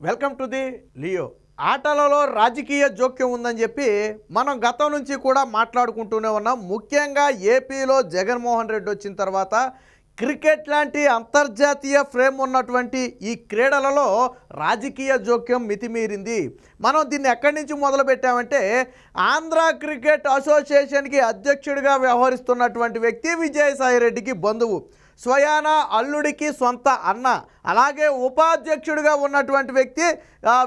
Welcome to the Leo. ఆటలలో రాజకీయ జోక్యం ఉందని చెప్పి మనం గతం నుంచి కూడా మాట్లాడుకుంటూనే ఉన్నాం. ముఖ్యంగా ఏపీలో జగన్మోహన్ రెడ్డి వచ్చిన తర్వాత క్రికెట్ లాంటి అంతర్జాతీయ ఫ్రేమ్ ఉన్నటువంటి ఈ క్రీడలలో రాజకీయ జోక్యం మితిమీరింది. మనం దీన్ని ఎక్కడి నుంచి మొదలు పెట్టామంటే ఆంధ్ర క్రికెట్ అసోసియేషన్కి అధ్యక్షుడిగా వ్యవహరిస్తున్నటువంటి వ్యక్తి విజయసాయిరెడ్డికి బంధువు, స్వయాన అల్లుడికి సొంత అన్న, అలాగే ఉపాధ్యక్షుడిగా ఉన్నటువంటి వ్యక్తి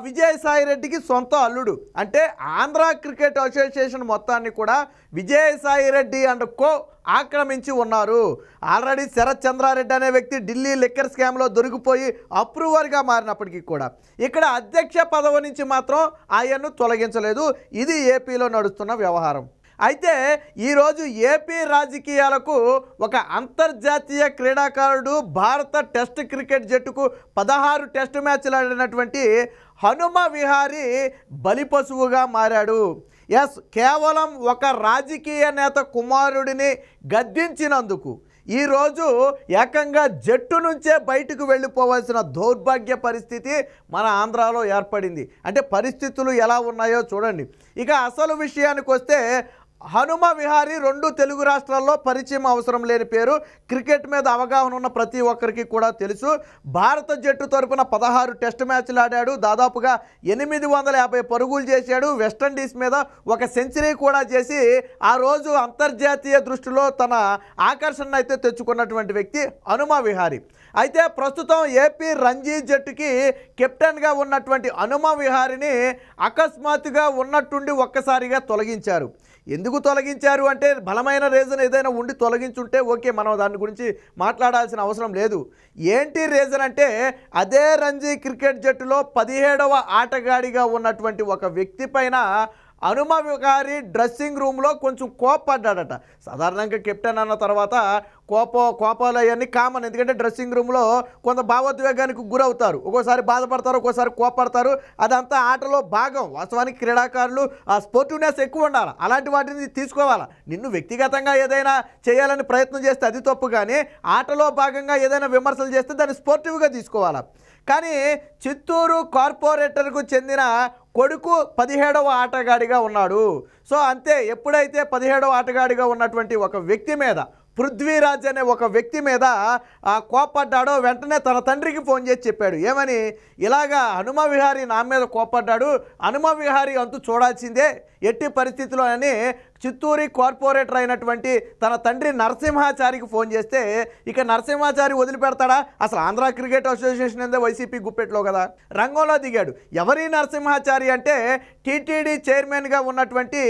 విజయసాయిరెడ్డికి సొంత అల్లుడు. అంటే ఆంధ్ర క్రికెట్ అసోసియేషన్ మొత్తాన్ని కూడా విజయసాయిరెడ్డి అండ్ కో ఆక్రమించి ఉన్నారు. ఆల్రెడీ శరత్ చంద్రారెడ్డి అనే వ్యక్తి ఢిల్లీ లిక్కర్ స్కామ్లో దొరికిపోయి అప్రూవర్గా మారినప్పటికీ కూడా ఇక్కడ అధ్యక్ష పదవి నుంచి మాత్రం ఆయన్ను తొలగించలేదు. ఇది ఏపీలో నడుస్తున్న వ్యవహారం. అయితే ఈరోజు ఏపీ రాజకీయాలకు ఒక అంతర్జాతీయ క్రీడాకారుడు, భారత టెస్ట్ క్రికెట్ జట్టుకు 16 టెస్ట్ మ్యాచ్లు ఆడినటువంటి హనుమ విహారీ బలిపశువుగా మారాడు. ఎస్, కేవలం ఒక రాజకీయ నేత కుమారుడిని గద్దించినందుకు ఈరోజు ఏకంగా జట్టు నుంచే బయటకు వెళ్ళిపోవాల్సిన దౌర్భాగ్య పరిస్థితి మన ఆంధ్రాలో ఏర్పడింది. అంటే పరిస్థితులు ఎలా ఉన్నాయో చూడండి. ఇక అసలు విషయానికి వస్తే హనుమ విహారీ 2 తెలుగు రాష్ట్రాల్లో పరిచయం అవసరం లేని పేరు. క్రికెట్ మీద అవగాహన ఉన్న ప్రతి ఒక్కరికి కూడా తెలుసు. భారత జట్టు తరపున 16 టెస్ట్ మ్యాచ్లు ఆడాడు, దాదాపుగా 850 పరుగులు చేశాడు, వెస్టిండీస్ మీద ఒక సెంచరీ కూడా చేసి ఆ రోజు అంతర్జాతీయ దృష్టిలో తన ఆకర్షణ అయితే తెచ్చుకున్నటువంటి వ్యక్తి హనుమ విహారీ. అయితే ప్రస్తుతం ఏపీ రంజీ జట్టుకి కెప్టెన్గా ఉన్నటువంటి హనుమ విహారీని అకస్మాత్తుగా ఉన్నట్టుండి ఒక్కసారిగా తొలగించారు. ఎందుకు తొలగించారు అంటే బలమైన రీజన్ ఏదైనా ఉండి తొలగించుంటే ఓకే, మనం దాని గురించి మాట్లాడాల్సిన అవసరం లేదు. ఏంటి రీజన్ అంటే అదే రంజీ క్రికెట్ జట్టులో 17వ ఆటగాడిగా ఉన్నటువంటి ఒక వ్యక్తి పైన హనుమ విహారీ డ్రెస్సింగ్ రూమ్లో కొంచెం కోప్పడ్డాడట. సాధారణంగా కెప్టెన్ అన్న తర్వాత కోపాలు అవన్నీ కామన్, ఎందుకంటే డ్రెస్సింగ్ రూమ్లో కొంత భావోద్వేగానికి గురవుతారు, ఒక్కోసారి బాధపడతారు, ఒక్కోసారి కోపడతారు. అదంతా ఆటలో భాగం. వాస్తవానికి క్రీడాకారులు ఆ స్పోర్టివ్నెస్ ఎక్కువ ఉండాలి, అలాంటి వాటిని తీసుకోవాలా. నిన్ను వ్యక్తిగతంగా ఏదైనా చేయాలని ప్రయత్నం చేస్తే అది తప్పు, కానీ ఆటలో భాగంగా ఏదైనా విమర్శలు చేస్తే దాన్ని స్పోర్టివ్గా తీసుకోవాలా. కానీ చిత్తూరు కార్పొరేటర్కు చెందిన కొడుకు 17వ ఆటగాడిగా ఉన్నాడు. సో అంతే, ఎప్పుడైతే 17వ ఆటగాడిగా ఉన్నటువంటి ఒక వ్యక్తి మీద, పృథ్వీరాజ్ అనే ఒక వ్యక్తి మీద కోపడ్డాడో వెంటనే తన తండ్రికి ఫోన్ చేసి చెప్పాడు. ఏమని? ఇలాగా హనుమ విహారీ నా మీద కోపడ్డాడు, హనుమ విహారీ అంతు చూడాల్సిందే ఎట్టి పరిస్థితుల్లో అని చిత్తూరు కార్పొరేటర్ అయినటువంటి తన తండ్రి నరసింహాచారికి ఫోన్ చేస్తే ఇక నరసింహాచారి వదిలిపెడతాడా? అసలు ఆంధ్ర క్రికెట్ అసోసియేషన్ ఏందో వైసీపీ గుప్పెట్లో కదా. రంగంలో దిగాడు. ఎవరి నరసింహాచారి అంటే టీటీడీ చైర్మన్గా ఉన్నటువంటి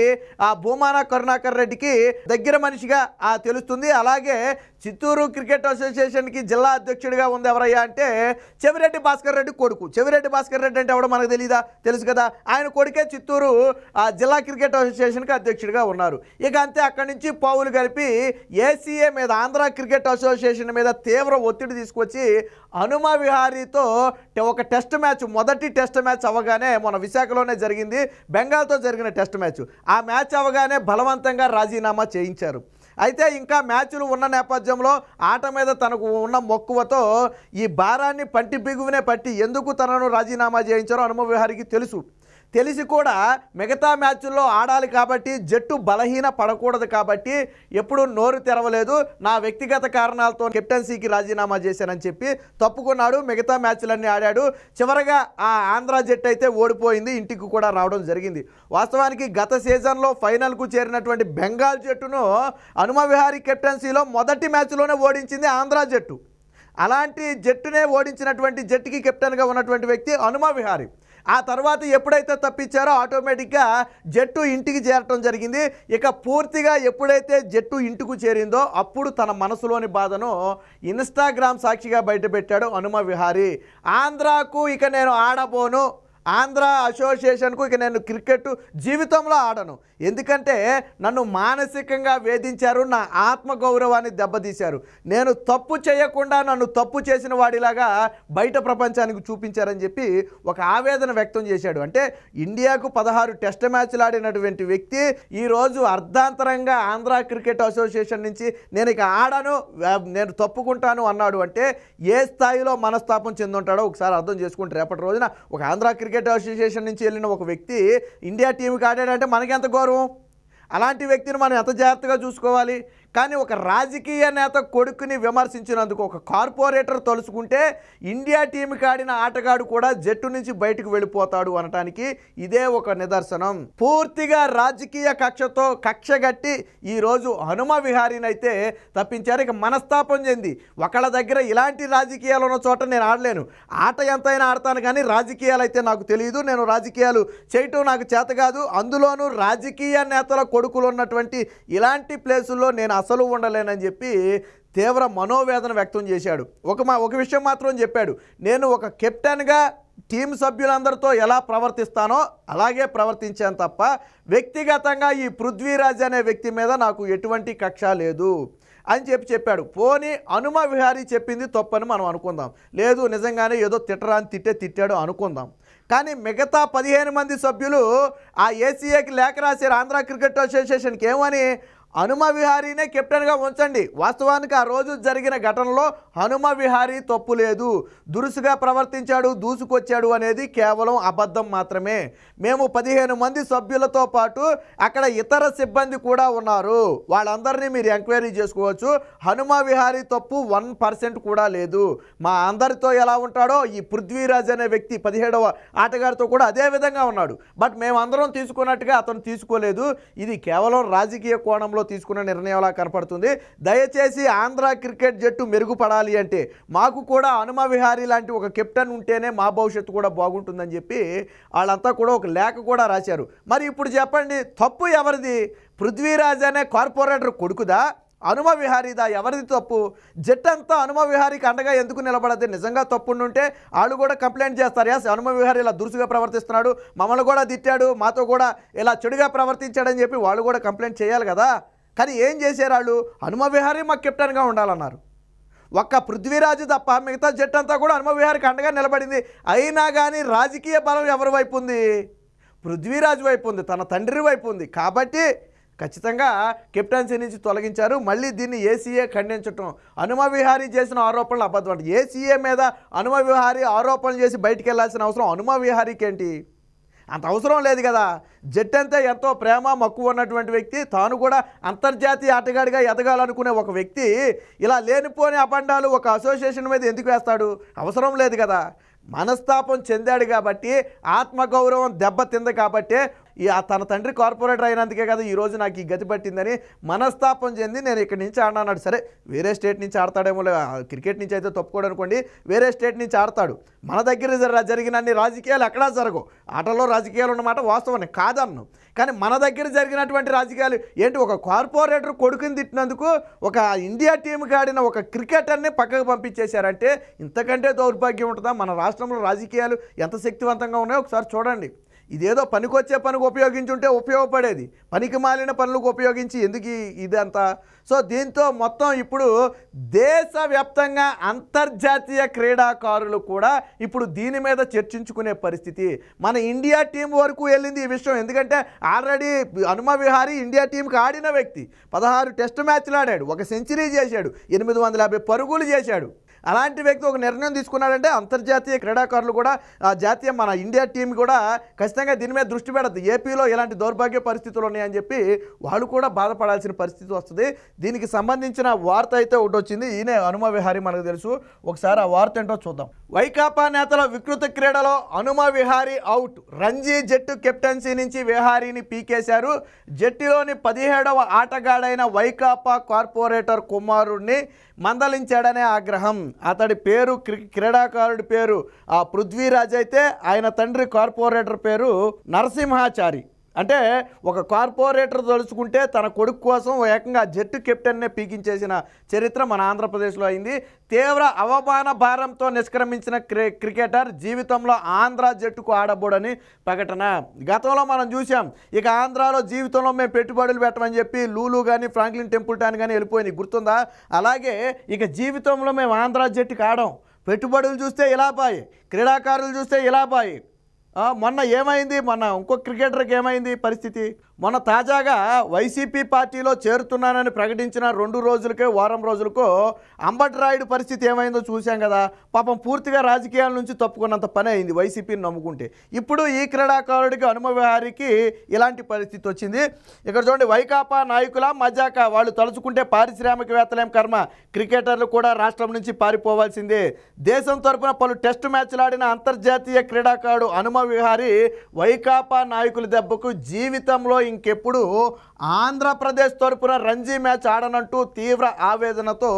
భూమాన కరుణాకర్ రెడ్డికి దగ్గర మనిషిగా తెలుస్తుంది. అలాగే చిత్తూరు క్రికెట్ అసోసియేషన్కి జిల్లా అధ్యక్షుడిగా ఉంది ఎవరయ్యా అంటే చెవిరెడ్డి భాస్కర్ రెడ్డి కొడుకు. చెవిరెడ్డి భాస్కర్ రెడ్డి అంటే ఎవడో మనకు తెలీదా? తెలుసు కదా. ఆయన కొడుకే చిత్తూరు జిల్లా క్రికెట్ అసోసియేషన్కి అధ్యక్షుడిగా ఉన్నారు. ఇక అంతే, అక్కడి నుంచి పావులు కలిపి ఏసీఏ మీద, ఆంధ్ర క్రికెట్ అసోసియేషన్ మీద తీవ్ర ఒత్తిడి తీసుకొచ్చి హనుమ విహారీతో ఒక టెస్ట్ మ్యాచ్, మొదటి టెస్ట్ మ్యాచ్ అవగానే, మన విశాఖలోనే జరిగింది, బెంగాల్తో జరిగిన టెస్ట్ మ్యాచ్, ఆ మ్యాచ్ అవగానే బలవంతంగా రాజీనామా చేయించారు. అయితే ఇంకా మ్యాచ్లు ఉన్న నేపథ్యంలో ఆట మీద తనకు ఉన్న మక్కువతో ఈ భారాన్ని పంటి బిగువునే పట్టి ఎందుకు తనను రాజీనామా చేయించారో హనుమ విహారీకి తెలిసి కూడా మిగతా మ్యాచ్ల్లో ఆడాలి కాబట్టి, జట్టు బలహీన పడకూడదు కాబట్టి ఎప్పుడూ నోరు తెరవలేదు. నా వ్యక్తిగత కారణాలతో కెప్టెన్సీకి రాజీనామా చేశానని చెప్పి తప్పుకున్నాడు. మిగతా మ్యాచ్లన్నీ ఆడాడు. చివరగా ఆ ఆంధ్ర జట్టు అయితే ఓడిపోయింది, ఇంటికి కూడా రావడం జరిగింది. వాస్తవానికి గత సీజన్లో ఫైనల్కు చేరినటువంటి బెంగాల్ జట్టును హనుమ విహారీ కెప్టెన్సీలో మొదటి మ్యాచ్లోనే ఓడించింది ఆంధ్ర జట్టు. అలాంటి జట్టునే ఓడించినటువంటి జట్టుకి కెప్టెన్గా ఉన్నటువంటి వ్యక్తి హనుమ విహారీ. ఆ తర్వాత ఎప్పుడైతే తప్పించారో ఆటోమేటిక్గా జట్టు ఇంటికి చేరటం జరిగింది. ఇక పూర్తిగా ఎప్పుడైతే జట్టు ఇంటికి చేరిందో అప్పుడు తన మనసులోని బాధను ఇన్స్టాగ్రామ్ సాక్షిగా బయటపెట్టాడు హనుమ విహారీ. ఆంధ్రాకు ఇక నేను ఆడబోను ఆంధ్ర అసోసియేషన్కు ఇక నేను క్రికెట్ జీవితంలో ఆడను, ఎందుకంటే నన్ను మానసికంగా వేధించారు, నా ఆత్మగౌరవాన్ని దెబ్బతీశారు, నేను తప్పు చేయకుండా నన్ను తప్పు చేసిన వాడిలాగా బయట ప్రపంచానికి చూపించారని చెప్పి ఒక ఆవేదన వ్యక్తం చేశాడు. అంటే ఇండియాకు 16 టెస్ట్ మ్యాచ్లు ఆడినటువంటి వ్యక్తి ఈరోజు అర్ధాంతరంగా ఆంధ్ర క్రికెట్ అసోసియేషన్ నుంచి నేను ఇక ఆడను, నేను తప్పుకుంటాను అన్నాడు. అంటే ఏ స్థాయిలో మనస్తాపం చెందుంటాడో ఒకసారి అర్థం చేసుకుంటే రేపటి రోజున ఒక ఆంధ్ర క్రికెట్ అసోసియేషన్ నుంచి వెళ్ళిన ఒక వ్యక్తి ఇండియా టీంకి ఆడాడంటే మనకెంత గౌరవం, అలాంటి వ్యక్తిని మనం ఎంత జాగ్రత్తగా చూసుకోవాలి. కానీ ఒక రాజకీయ నేత కొడుకుని విమర్శించినందుకు ఒక కార్పొరేటర్ తలుచుకుంటే ఇండియా టీంకి ఆడిన ఆటగాడు కూడా జట్టు నుంచి బయటకు వెళ్ళిపోతాడు అనటానికి ఇదే ఒక నిదర్శనం. పూర్తిగా రాజకీయ కక్షతో కక్షగట్టి ఈరోజు హనుమ విహారీని అయితే తప్పించారు. ఇక మనస్తాపం చెంది ఒకళ్ళ దగ్గర ఇలాంటి రాజకీయాలు ఉన్న చోట నేను ఆడలేను, ఆట ఎంతైనా ఆడతాను కానీ రాజకీయాలు అయితే నాకు తెలియదు, నేను రాజకీయాలు చేయటం నాకు చేత కాదు, అందులోనూ రాజకీయ నేతల కొడుకులు ఉన్నటువంటి ఇలాంటి ప్లేసుల్లో నేను అసలు ఉండలేనని చెప్పి తీవ్ర మనోవేదన వ్యక్తం చేశాడు. ఒక విషయం మాత్రం చెప్పాడు, నేను ఒక కెప్టెన్గా టీం సభ్యులందరితో ఎలా ప్రవర్తిస్తానో అలాగే ప్రవర్తించాను తప్ప వ్యక్తిగతంగా ఈ పృథ్వీరాజ్ అనే వ్యక్తి మీద నాకు ఎటువంటి కక్ష లేదు అని చెప్పాడు. పోనీ హనుమ విహారీ చెప్పింది తప్పని మనం అనుకుందాం, లేదు నిజంగానే ఏదో తిట్టరాని తిట్టాడు అనుకుందాం. కానీ మిగతా 15 మంది సభ్యులు ఆ ఏసీఏకి లేఖ రాశారు ఆంధ్ర క్రికెట్ అసోసియేషన్కి, ఏమని హనుమ విహారీనే కెప్టెన్గా ఉంచండి. వాస్తవానికి ఆ రోజు జరిగిన ఘటనలో హనుమ విహారీ తప్పు లేదు, దురుసుగా ప్రవర్తించాడు, దూసుకొచ్చాడు అనేది కేవలం అబద్ధం మాత్రమే. మేము 15 మంది సభ్యులతో పాటు అక్కడ ఇతర సిబ్బంది కూడా ఉన్నారు, వాళ్ళందరినీ మీరు ఎంక్వైరీ చేసుకోవచ్చు. హనుమ విహారీ తప్పు 1% కూడా లేదు. మా అందరితో ఎలా ఉంటాడో ఈ పృథ్వీరాజ్ అనే వ్యక్తి 17వ ఆటగాడితో కూడా అదే విధంగా ఉన్నాడు. బట్ మేమందరం తీసుకున్నట్టుగా అతను తీసుకోలేదు. ఇది కేవలం రాజకీయ కోణంలో తీసుకున్న నిర్ణయంలా కనపడుతుంది. దయచేసి ఆంధ్ర క్రికెట్ జట్టు మెరుగుపడాలి అంటే మాకు కూడా హనుమ విహారీ లాంటి ఒక కెప్టెన్ ఉంటేనే మా భవిష్యత్తు కూడా బాగుంటుందని చెప్పి వాళ్ళంతా కూడా ఒక లేఖ కూడా రాశారు. మరి ఇప్పుడు చెప్పండి, తప్పు ఎవరిది? పృథ్వీరాజ్ అనే కార్పొరేటర్ కొడుకుదా, హనుమ విహారీదా? ఎవరిది తప్పు? జట్టు అంతా హనుమ విహారీకి అండగా ఎందుకు నిలబడద్ది? నిజంగా తప్పుండుంటే వాళ్ళు కూడా కంప్లైంట్ చేస్తారు, యాస్ హనుమ విహారీ ఇలా దురుసుగా ప్రవర్తిస్తున్నాడు, మమ్మల్ని కూడా తిట్టాడు, మాతో కూడా ఇలా చెడుగా ప్రవర్తించాడని చెప్పి వాళ్ళు కూడా కంప్లైంట్ చేయాలి కదా. కానీ ఏం చేశారు వాళ్ళు? హనుమ విహారీ మాకు కెప్టెన్గా ఉండాలన్నారు. ఒక్క పృథ్వీరాజు తప్ప మిగతా జట్టు అంతా కూడా హనుమ విహారీకి అండగా నిలబడింది. అయినా కానీ రాజకీయ బలం ఎవరి వైపు ఉంది? పృథ్వీరాజు వైపు ఉంది, తన తండ్రి వైపు ఉంది. కాబట్టి ఖచ్చితంగా కెప్టెన్సీ నుంచి తొలగించారు. మళ్ళీ దీన్ని ఏసీఏ ఖండించటం, హనుమ విహారీ చేసిన ఆరోపణలు అబద్ధం అంటే ఏసీఏ మీద హనుమ విహారీ ఆరోపణలు చేసి బయటికి వెళ్ళాల్సిన అవసరం హనుమ విహారీకి ఏంటి? అంత అవసరం లేదు కదా. జట్టు అంతా ఎంతో ప్రేమ మక్కువ ఉన్నటువంటి వ్యక్తి, తాను కూడా అంతర్జాతీయ ఆటగాడిగా ఎదగాలనుకునే ఒక వ్యక్తి ఇలా లేనిపోని అబండాలు ఒక అసోసియేషన్ మీద ఎందుకు వేస్తాడు? అవసరం లేదు కదా. మనస్తాపం చెందాడు కాబట్టి, ఆత్మగౌరవం దెబ్బతింది కాబట్టి, తన తండ్రి కార్పొరేటర్ అయినందుకే కదా ఈరోజు నాకు ఈ గతి పట్టిందని మనస్తాపం చెంది నేను ఇక్కడి నుంచి ఆడినాడు. సరే వేరే స్టేట్ నుంచి ఆడతాడేమో, క్రికెట్ నుంచి అయితే తప్పుకోడు అనుకోండి, వేరే స్టేట్ నుంచి ఆడతాడు. మన దగ్గర జరిగిన అన్ని రాజకీయాలు ఎక్కడా జరగవు. ఆటలో రాజకీయాలు ఉన్నమాట వాస్తవం కాదన్ను, కానీ మన దగ్గర జరిగినటువంటి రాజకీయాలు ఏంటి? ఒక కార్పొరేటర్ కొడుకుని తిట్టినందుకు ఒక ఇండియా టీంకి ఆడిన ఒక క్రికెటర్ని పక్కకు పంపించేశారంటే ఇంతకంటే దౌర్భాగ్యం ఉంటుందా? మన రాష్ట్రంలో రాజకీయాలు ఎంత శక్తివంతంగా ఉన్నాయో ఒకసారి చూడండి. ఇదేదో పనికొచ్చే పనికి ఉపయోగించుంటే ఉపయోగపడేది, పనికి మాలిన పనులకు ఉపయోగించి ఎందుకు ఇదంతా? సో దీంతో మొత్తం ఇప్పుడు దేశవ్యాప్తంగా అంతర్జాతీయ క్రీడాకారులు కూడా ఇప్పుడు దీని మీద చర్చించుకునే పరిస్థితి. మన ఇండియా టీం వరకు వెళ్ళింది ఈ విషయం. ఎందుకంటే ఆల్రెడీ హనుమ విహారీ ఇండియా టీంకి ఆడిన వ్యక్తి, 16 టెస్ట్ మ్యాచ్లు ఆడాడు, ఒక సెంచరీ చేశాడు, 850 పరుగులు చేశాడు. అలాంటి వ్యక్తి ఒక నిర్ణయం తీసుకున్నాడంటే అంతర్జాతీయ క్రీడాకారులు కూడా జాతీయ మన ఇండియా టీం కూడా ఖచ్చితంగా దీని మీద దృష్టి పెడద్దు. ఏపీలో ఇలాంటి దౌర్భాగ్య పరిస్థితులు ఉన్నాయని చెప్పి వాళ్ళు కూడా బాధపడాల్సిన పరిస్థితి వస్తుంది. దీనికి సంబంధించిన వార్త అయితే ఒకటి వచ్చింది, ఈయనే హనుమ విహారీ మనకు తెలుసు. ఒకసారి ఆ వార్త ఏంటో చూద్దాం. వైకాపా నేతల వికృత క్రీడలో హనుమ విహారీ అవుట్, రంజీ జట్టు కెప్టెన్సీ నుంచి విహారీని పీకేశారు. జట్టులోని 17వ ఆటగాడైన వైకాపా కార్పొరేటర్ కుమారుడిని మందలించాడనే ఆగ్రహం. అతడి పేరు క్రీడాకారుడి పేరు పృథ్వీరాజ్ అయితే ఆయన తండ్రి కార్పొరేటర్ పేరు నరసింహాచారి. అంటే ఒక కార్పొరేటర్ తలుచుకుంటే తన కొడుకు కోసం ఏకంగా జట్టు కెప్టెన్నే పీకించేసిన చరిత్ర మన ఆంధ్రప్రదేశ్లో అయింది. తీవ్ర అవమాన భారంతో నిష్క్రమించిన క్రికెటర్ జీవితంలో ఆంధ్ర జట్టుకు ఆడబోడని ప్రకటన. గతంలో మనం చూసాం, ఇక ఆంధ్రాలో జీవితంలో మేము పెట్టుబడులు పెట్టమని చెప్పి లూలు కానీ ఫ్రాంక్లిన్ టెంపుల్టన్ కానీ వెళ్ళిపోయింది, గుర్తుందా? అలాగే ఇక జీవితంలో మేము ఆంధ్ర జట్టుకు ఆడం, పెట్టుబడులు చూస్తే ఇలా బాయి, క్రీడాకారులు చూస్తే ఇలా బాయి. మొన్న ఏమైంది, మొన్న ఇంకో క్రికెటర్కి ఏమైంది పరిస్థితి? మొన్న తాజాగా వైసీపీ పార్టీలో చేరుతున్నానని ప్రకటించిన 2 రోజులకే వారం రోజులకో అంబటి రాయుడు పరిస్థితి ఏమైందో చూశాం కదా. పాపం పూర్తిగా రాజకీయాల నుంచి తప్పుకున్నంత పని అయింది వైసీపీని నమ్ముకుంటే. ఇప్పుడు ఈ క్రీడాకారుడికి హనుమ విహారీకి ఇలాంటి పరిస్థితి వచ్చింది. ఇక్కడ చూడండి, వైకాపా నాయకుల మజాక, వాళ్ళు తలుచుకుంటే పారిశ్రామికవేత్తలేం కర్మ, క్రికెటర్లు కూడా రాష్ట్రం నుంచి పారిపోవాల్సిందే. దేశం తరపున పలు టెస్టు మ్యాచ్లు ఆడిన అంతర్జాతీయ క్రీడాకారుడు హనుమ విహారీ వైకాపా నాయకుల దెబ్బకు జీవితంలో ఇంకెప్పుడు ఆంధ్రప్రదేశ్ తరపున రంజీ మ్యాచ్ ఆడనంటూ తీవ్ర ఆవేదనతో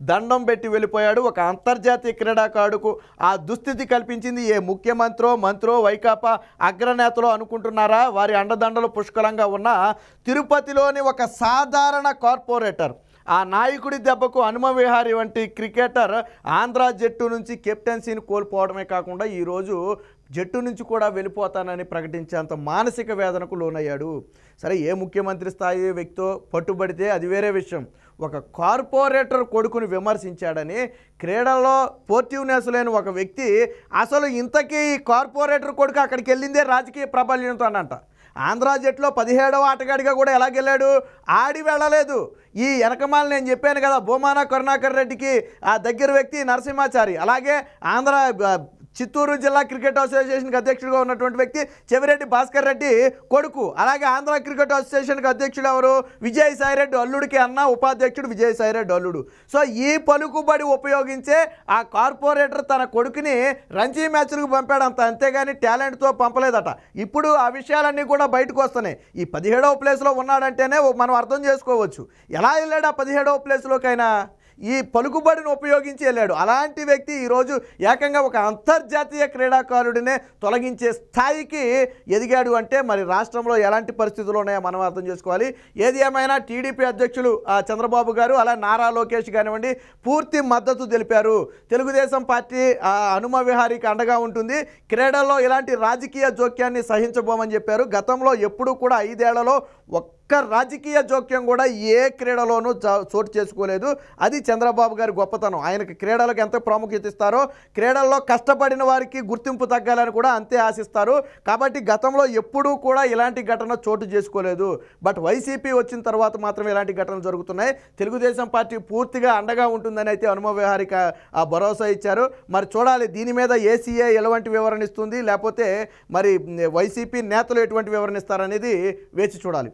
దండం పెట్టి వెళ్ళిపోయాడు. ఒక అంతర్జాతీయ క్రీడాకారుడుకు ఆ దుస్థితి కల్పించింది ఏ మంత్రో వైకాపా అగ్రనేతలో అనుకుంటున్నారా? వారి అండదండలు పుష్కలంగా ఉన్న తిరుపతిలోని ఒక సాధారణ కార్పొరేటర్, ఆ నాయకుడి దెబ్బకు హనుమ విహారీ వంటి క్రికెటర్ ఆంధ్ర జట్టు నుంచి కెప్టెన్సీని కోల్పోవడమే కాకుండా ఈరోజు జట్టు నుంచి కూడా వెళ్ళిపోతానని ప్రకటించేంత మానసిక వేదనకు లోనయ్యాడు. సరే, ఏ ముఖ్యమంత్రి స్థాయి వ్యక్తితో పట్టుబడితే అది వేరే విషయం. ఒక కార్పొరేటర్ కొడుకుని విమర్శించాడని క్రీడల్లో స్పోర్టివ్నెస్ లేని ఒక వ్యక్తి అసలు ఇంతకీ కార్పొరేటర్ కొడుకు అక్కడికి వెళ్ళిందే రాజకీయ ప్రాబల్యంతో అనంట. ఆంధ్ర జట్టులో 17వ ఆటగాడిగా కూడా ఎలాగెళ్ళాడు? ఆడి వెళ్ళలేదు. ఈ వెనకమాల నేను చెప్పాను కదా, భూమాన కరుణాకర్ రెడ్డికి ఆ దగ్గర వ్యక్తి నరసింహాచారి, అలాగే ఆంధ్ర చిత్తూరు జిల్లా క్రికెట్ అసోసియేషన్కి అధ్యక్షుడిగా ఉన్నటువంటి వ్యక్తి చెవిరెడ్డి భాస్కర్ రెడ్డి కొడుకు, అలాగే ఆంధ్ర క్రికెట్ అసోసియేషన్కి అధ్యక్షుడు ఎవరు? విజయసాయిరెడ్డి అల్లుడికి అన్న ఉపాధ్యక్షుడు విజయసాయిరెడ్డి అల్లుడు. సో ఈ పలుకుబడి ఉపయోగించే ఆ కార్పొరేటర్ తన కొడుకుని రంజీ మ్యాచ్లకు పంపాడంత, అంతేగాని టాలెంట్తో పంపలేదట. ఇప్పుడు ఆ విషయాలన్నీ కూడా బయటకు వస్తున్నాయి. ఈ 17వ ప్లేస్లో ఉన్నాడంటేనే మనం అర్థం చేసుకోవచ్చు ఎలా వెళ్ళాడు ఆ 17వ ప్లేస్లోకైనా. ఈ పలుకుబడిని ఉపయోగించి వెళ్ళాడు. అలాంటి వ్యక్తి ఈరోజు ఏకంగా ఒక అంతర్జాతీయ క్రీడాకారుడినే తొలగించే స్థాయికి ఎదిగాడు అంటే మరి రాష్ట్రంలో ఎలాంటి పరిస్థితులు ఉన్నాయో మనం అర్థం చేసుకోవాలి. ఏది ఏమైనా టీడీపీ అధ్యక్షులు చంద్రబాబు గారు, అలా నారా లోకేష్ కానివ్వండి, పూర్తి మద్దతు తెలిపారు. తెలుగుదేశం పార్టీ హనుమ విహారీకి అండగా ఉంటుంది, క్రీడల్లో ఇలాంటి రాజకీయ జోక్యాన్ని సహించబోమని చెప్పారు. గతంలో ఎప్పుడూ కూడా 5 ఏళ్లలో ఒక్క రాజకీయ జోక్యం కూడా ఏ క్రీడలోనూ చోటు చేసుకోలేదు. అది చంద్రబాబు గారి గొప్పతనం. ఆయనకి క్రీడలకు ఎంత ప్రాముఖ్యత ఇస్తారో, క్రీడల్లో కష్టపడిన వారికి గుర్తింపు తగ్గాలని కూడా అంతే ఆశిస్తారు. కాబట్టి గతంలో ఎప్పుడూ కూడా ఇలాంటి ఘటన చోటు చేసుకోలేదు. బట్ వైసీపీ వచ్చిన తర్వాత మాత్రం ఇలాంటి ఘటనలు జరుగుతున్నాయి. తెలుగుదేశం పార్టీ పూర్తిగా అండగా ఉంటుందని అయితే హనుమ విహారీకి ఆ భరోసా ఇచ్చారు. మరి చూడాలి దీని మీద ఏసీఏ ఎలాంటి వివరణ ఇస్తుంది, లేకపోతే మరి వైసీపీ నేతలు ఎటువంటి వివరణ ఇస్తారనేది వేచి చూడాలి.